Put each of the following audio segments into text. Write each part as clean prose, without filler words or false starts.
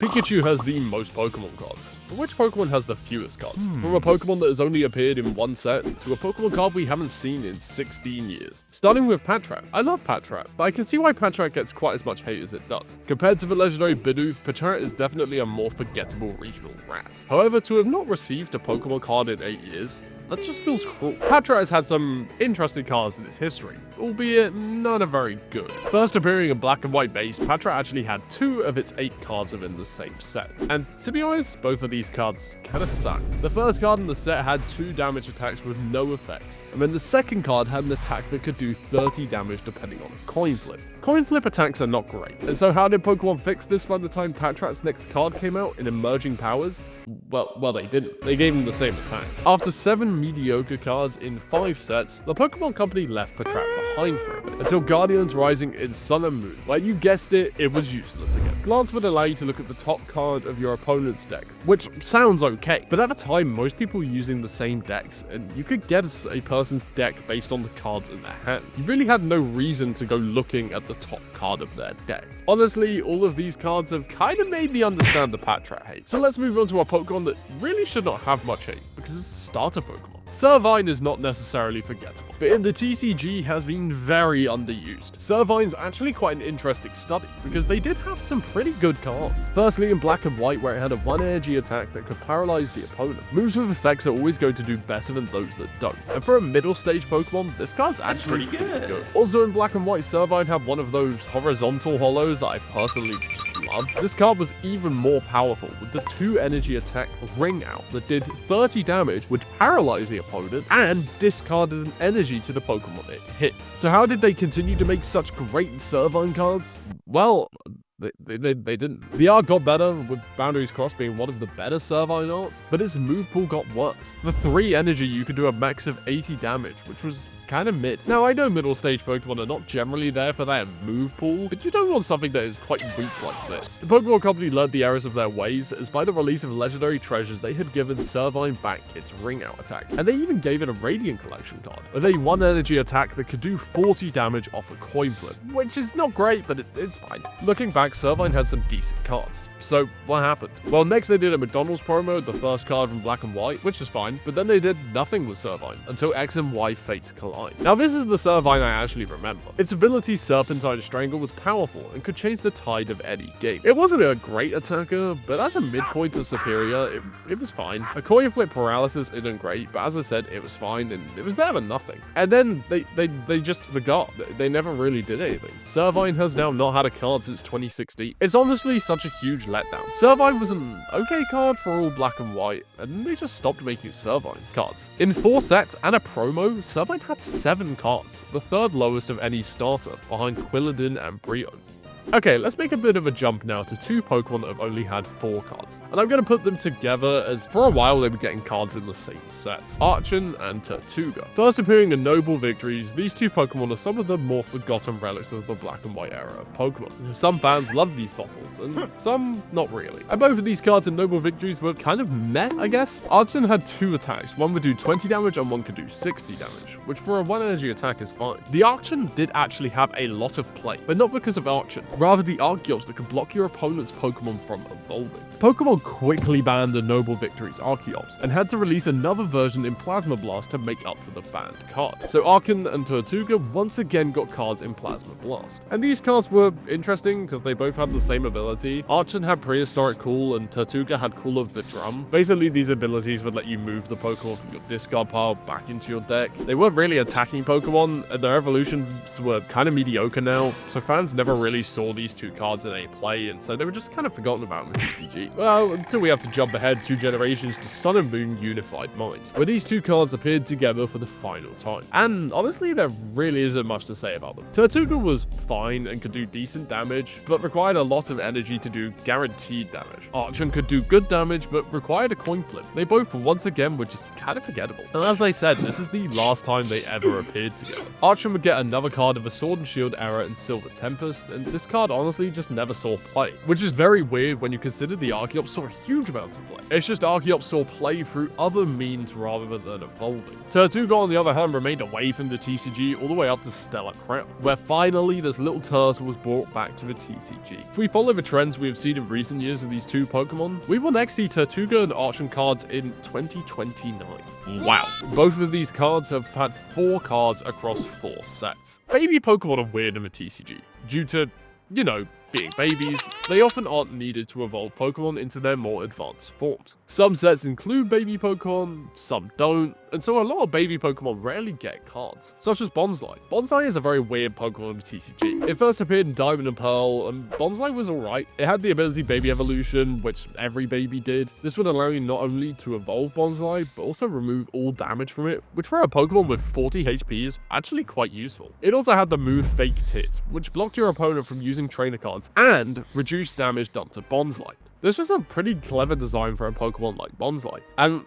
Pikachu has the most Pokemon cards, but which Pokemon has the fewest cards? From a Pokemon that has only appeared in one set, to a Pokemon card we haven't seen in 16 years. Starting with Patrat. I love Patrat, but I can see why Patrat gets quite as much hate as it does. Compared to the legendary Bidoof, Patrat is definitely a more forgettable regional rat. However, to have not received a Pokemon card in 8 years, that just feels cruel. Patrat has had some interesting cards in its history, albeit none are very good. First appearing in Black and White base, Patrat actually had 2 of its 8 cards within the same set. And to be honest, both of these cards kinda suck. The first card in the set had 2 damage attacks with no effects, and then the second card had an attack that could do 30 damage depending on a coin flip. Coin flip attacks are not great, and so how did Pokemon fix this by the time Patrat's next card came out in Emerging Powers? Well, they didn't. They gave him the same attack. After 7 mediocre cards in 5 sets, the Pokemon Company left Patrat behind for a bit, until Guardians Rising in Sun and Moon. Like you guessed it, it was useless again. Glance would allow you to look at the top card of your opponent's deck, which sounds okay, but at the time, most people were using the same decks, and you could guess a person's deck based on the cards in their hand. You really had no reason to go looking at the top card of their deck. Honestly, all of these cards have kind of made me understand the Patrat hate. So let's move on to a Pokemon that really should not have much hate, because it's a starter Pokemon. Servine is not necessarily forgettable, but in the TCG has been very underused. Servine's actually quite an interesting study, because they did have some pretty good cards. Firstly, in Black and White, where it had a 1 energy attack that could paralyze the opponent. Moves with effects are always going to do better than those that don't. And for a middle stage Pokemon, this card's actually pretty good. Also in Black and White, Servine had one of those horizontal hollows that I personally just love. This card was even more powerful, with the 2 energy attack Ring Out that did 30 damage, would paralyze the opponent, and discarded an energy to the Pokemon it hit. So how did they continue to make such great Servine cards? Well, they didn't. The art got better, with Boundaries Crossed being one of the better Servine arts, but its move pool got worse. For 3 energy, you could do a max of 80 damage, which was kind of mid. Now, I know middle stage Pokemon are not generally there for their move pool, but you don't want something that is quite weak like this. The Pokemon Company learned the errors of their ways, as by the release of Legendary Treasures, they had given Servine back its Ring Out attack, and they even gave it a Radiant Collection card, with a 1 energy attack that could do 40 damage off a coin flip, which is not great, but it's fine. Looking back, Servine has some decent cards. So, what happened? Well, next they did a McDonald's promo, the first card from Black and White, which is fine, but then they did nothing with Servine, until X and Y Fates collide. Now, this is the Servine I actually remember. Its ability Serpentine Strangle was powerful and could change the tide of any game. It wasn't a great attacker, but as a midpoint to superior, it was fine. A coin flip paralysis isn't great, but as I said, it was fine, and it was better than nothing. And then they just forgot. They never really did anything. Servine has now not had a card since 2016. It's honestly such a huge letdown. Servine was an okay card for all Black and White, and then they just stopped making Servine cards. In 4 sets and a promo, Servine had 7 cards, the 3rd lowest of any starter, behind Quilladin and Brio. Okay, let's make a bit of a jump now to 2 Pokemon that have only had 4 cards. And I'm going to put them together as for a while they were getting cards in the same set. Archon and Tortuga. First appearing in Noble Victories, these 2 Pokemon are some of the more forgotten relics of the Black and White era of Pokemon. Some fans love these fossils, and some not really. And both of these cards in Noble Victories were kind of meh, I guess. Archon had 2 attacks. One would do 20 damage and one could do 60 damage, which for a 1 energy attack is fine. The Archon did actually have a lot of play, but not because of Archon. Rather, the Archeops that could block your opponent's Pokemon from evolving. Pokemon quickly banned the Noble Victories Archeops, and had to release another version in Plasma Blast to make up for the banned card. So Archon and Tortuga once again got cards in Plasma Blast. And these cards were interesting because they both had the same ability. Archon had Prehistoric Cool, and Tortuga had Cool of the Drum. Basically, these abilities would let you move the Pokemon from your discard pile back into your deck. They weren't really attacking Pokemon, and their evolutions were kind of mediocre now, so fans never really saw these 2 cards in any play, and so they were just kind of forgotten about in the TCG. Well, until we have to jump ahead 2 generations to Sun and Moon Unified Minds, where these 2 cards appeared together for the final time. And honestly, there really isn't much to say about them. Tortuga was fine and could do decent damage, but required a lot of energy to do guaranteed damage. Archon could do good damage, but required a coin flip. They both, once again, were just kind of forgettable. And as I said, this is the last time they ever appeared together. Archon would get another card of a Sword and Shield era in Silver Tempest, and this card honestly just never saw play, which is very weird when you consider the Archeops saw a huge amount of play. It's just Archeops saw play through other means rather than evolving. Turtuga, on the other hand, remained away from the TCG all the way up to Stellar Crown, where finally this little turtle was brought back to the TCG. If we follow the trends we have seen in recent years of these two Pokemon, we will next see Turtuga and Archon cards in 2029. Wow. Both of these cards have had 4 cards across 4 sets. Baby Pokemon are weird in the TCG, due to, you know, being babies. They often aren't needed to evolve Pokemon into their more advanced forms. Some sets include baby Pokemon, some don't, and so a lot of baby Pokemon rarely get cards, such as Bonsly. Bonsly is a very weird Pokemon in the TCG. It first appeared in Diamond and Pearl, and Bonsly was alright. It had the ability Baby Evolution, which every baby did. This would allow you not only to evolve Bonsly, but also remove all damage from it, which for a Pokemon with 40 HP is actually quite useful. It also had the move Fake Tits, which blocked your opponent from using trainer cards and reduced damage done to Bonsly. This was a pretty clever design for a Pokemon like Bonsly, and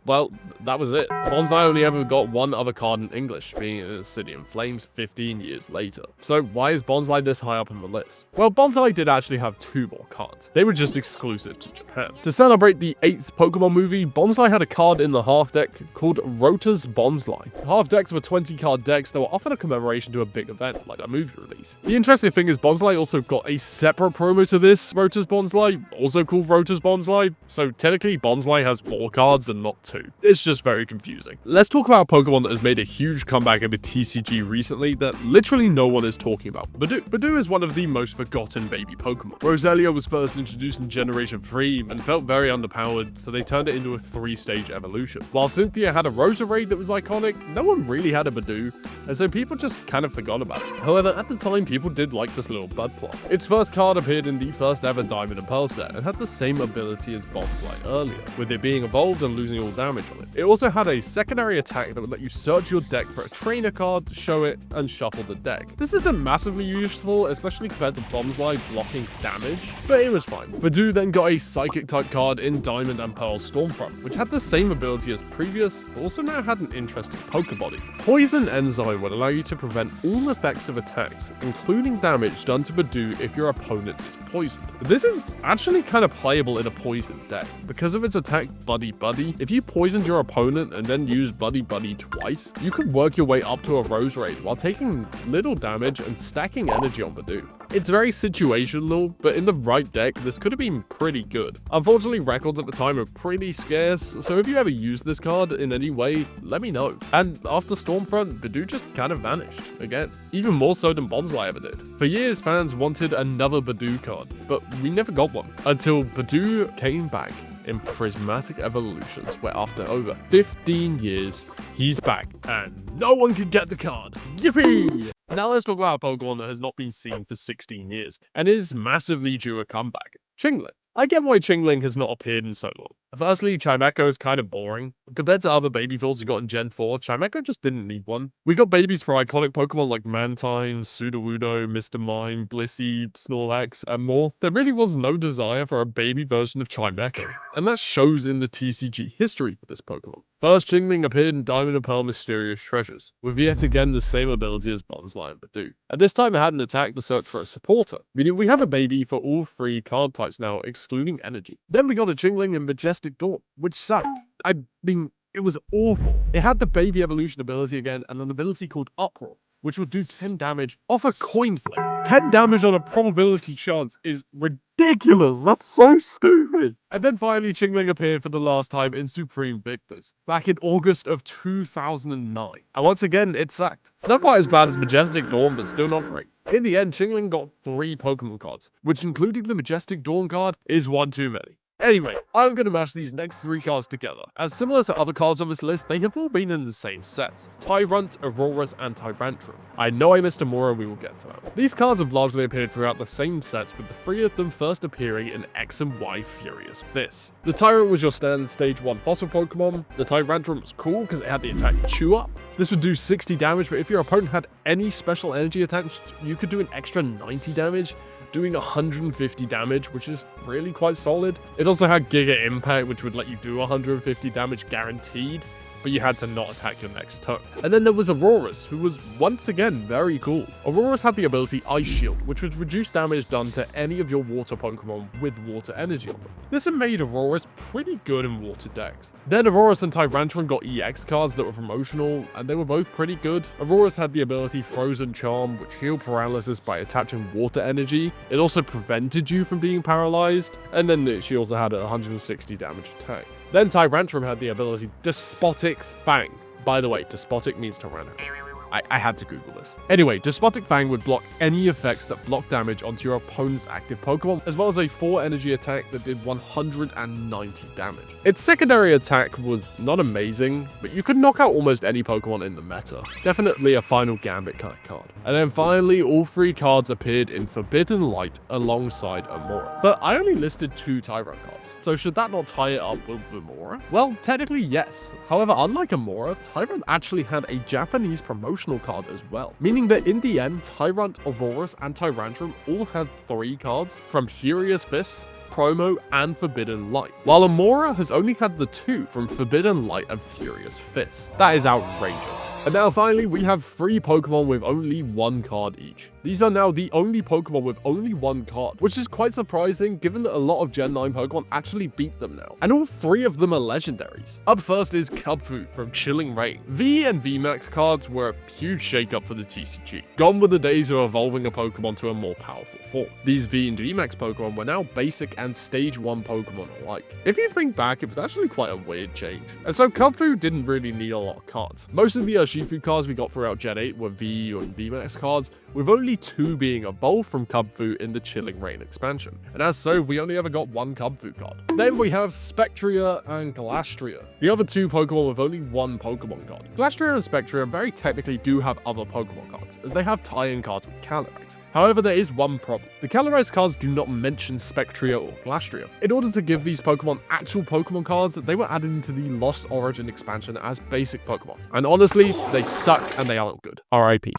well, that was it. Bonsly only ever got one other card in English, being in City in Flames 15 years later. So why is Bonsly this high up on the list? Well, Bonsly did actually have 2 more cards. They were just exclusive to Japan. To celebrate the 8th Pokemon movie, Bonsly had a card in the half deck called Rota's Bonsly. Half decks were 20 card decks that were often a commemoration to a big event, like a movie release. The interesting thing is Bonsly also got a separate promo to this Rota's Bonsly, also called Rota's Bonsly. So technically Bonsly has 4 cards and not 2. It's just very confusing. Let's talk about a Pokemon that has made a huge comeback in the TCG recently that literally no one is talking about. Badoo. Badoo is one of the most forgotten baby Pokemon. Roselia was first introduced in Generation 3 and felt very underpowered, so they turned it into a 3-stage evolution. While Cynthia had a Roserade that was iconic, no one really had a Badoo, and so people just kind of forgot about it. However, at the time, people did like this little bud plot. Its first card appeared in the first ever Diamond and Pearl set and had the same ability as Bonsly earlier, with it being evolved and losing all damage on it. It also had a secondary attack that would let you search your deck for a trainer card, show it, and shuffle the deck. This isn't massively useful, especially compared to Bonsly blocking damage, but it was fine. Badoo then got a Psychic type card in Diamond and Pearl Stormfront, which had the same ability as previous, but also now had an interesting Pokebody. Poison Enzyme would allow you to prevent all effects of attacks, including damage done to Badoo if your opponent is poisoned. This is actually kind of playable in a poison deck. Because of its attack Buddy Buddy, if you poisoned your opponent and then used Buddy Buddy twice, you could work your way up to a Roserade while taking little damage and stacking energy on Badoo. It's very situational, but in the right deck, this could have been pretty good. Unfortunately, records at the time are pretty scarce, so if you ever use this card in any way, let me know. And after Stormfront, Badoo just kind of vanished again, even more so than Bonsly ever did. For years, fans wanted another Badoo card, but we never got one, until Badoo came back in Prismatic Evolutions, where after over 15 years, he's back, and no one can get the card. Yippee! Now let's talk about a Pokemon that has not been seen for 16 years, and is massively due a comeback. Chingling. I get why Chingling has not appeared in so long. Firstly, Chimecho is kind of boring. Compared to other baby builds we got in Gen 4, Chimecho just didn't need one. We got babies for iconic Pokemon like Mantine, Sudowoodo, Mr. Mime, Blissey, Snorlax, and more. There really was no desire for a baby version of Chimecho, and that shows in the TCG history for this Pokemon. First, Chingling appeared in Diamond and Pearl Mysterious Treasures, with yet again the same ability as Bonsly and Badoo. At this time, it had an attack to search for a supporter, meaning we have a baby for all 3 card types now, excluding energy. Then we got a Chingling in Majestic Dawn, which sucked. I mean, it was awful. It had the baby evolution ability again, and an ability called Uproar, which would do 10 damage off a coin flip. 10 damage on a probability chance is ridiculous. That's so stupid. And then finally, Chingling appeared for the last time in Supreme Victors, back in August of 2009. And once again, it sucked. Not quite as bad as Majestic Dawn, but still not great. In the end, Chingling got 3 Pokemon cards, which including the Majestic Dawn card is one too many. Anyway, I'm going to mash these next 3 cards together, as similar to other cards on this list, they have all been in the same sets: Tyrunt, Auroras, and Tyrantrum. I know I missed a more, and we will get to that. These cards have largely appeared throughout the same sets, with the 3 of them first appearing in X and Y Furious Fists. The Tyrunt was your standard Stage 1 fossil Pokemon. The Tyrantrum was cool because it had the attack Chew Up. This would do 60 damage, but if your opponent had any special energy attached, you could do an extra 90 damage. Doing 150 damage, which is really quite solid. It also had Giga Impact, which would let you do 150 damage guaranteed. but you had to not attack your next turn. And then there was Aurora's, who was once again very cool. Aurora's had the ability Ice Shield, which would reduce damage done to any of your water Pokemon with water energy on them. This had made Aurora's pretty good in water decks. Then Aurora's and Tyrantrum got EX cards that were promotional, and they were both pretty good. Aurora's had the ability Frozen Charm, which healed paralysis by attaching water energy. It also prevented you from being paralyzed, and then she also had a 160 damage attack. Then Tyrantrum had the ability Despotic Fang. By the way, Despotic means tyrannical. I had to Google this. Anyway, Despotic Fang would block any effects that block damage onto your opponent's active Pokemon, as well as a 4 energy attack that did 190 damage. Its secondary attack was not amazing, but you could knock out almost any Pokemon in the meta. Definitely a Final Gambit kind of card. And then finally, all 3 cards appeared in Forbidden Light alongside Amora. But I only listed 2 Tyrant cards, so should that not tie it up with Amora? Well, technically yes. However, unlike Amora, Tyrant actually had a Japanese promotional card as well, meaning that in the end, Tyrant, Aurora's, and Tyrantrum all had 3 cards from Furious Fist, Promo, and Forbidden Light, while Amora has only had the 2 from Forbidden Light and Furious Fist. That is outrageous. And now finally, we have 3 Pokemon with only 1 card each. These are now the only Pokemon with only 1 card, which is quite surprising given that a lot of Gen 9 Pokemon actually beat them now. And all 3 of them are legendaries. Up first is Cubfu from Chilling Reign. V and VMAX cards were a huge shakeup for the TCG. Gone were the days of evolving a Pokemon to a more powerful form. These V and VMAX Pokemon were now basic and Stage 1 Pokemon alike. If you think back, it was actually quite a weird change. And so Cubfu didn't really need a lot of cards. Most of the Urshifu cards we got throughout Gen 8 were V and VMAX cards, with only 2 being evolved from Cubfu in the Chilling Reign expansion. And as so, we only ever got 1 Cubfu card. Then we have Spectria and Galastria, the other 2 Pokemon with only 1 Pokemon card. Galastria and Spectria very technically do have other Pokemon cards, as they have tie-in cards with Calyrex. However, there is one problem. The Calyrex cards do not mention Spectria or Galastria. In order to give these Pokemon actual Pokemon cards, they were added into the Lost Origin expansion as basic Pokemon. And honestly, they suck and they aren't good. RIP.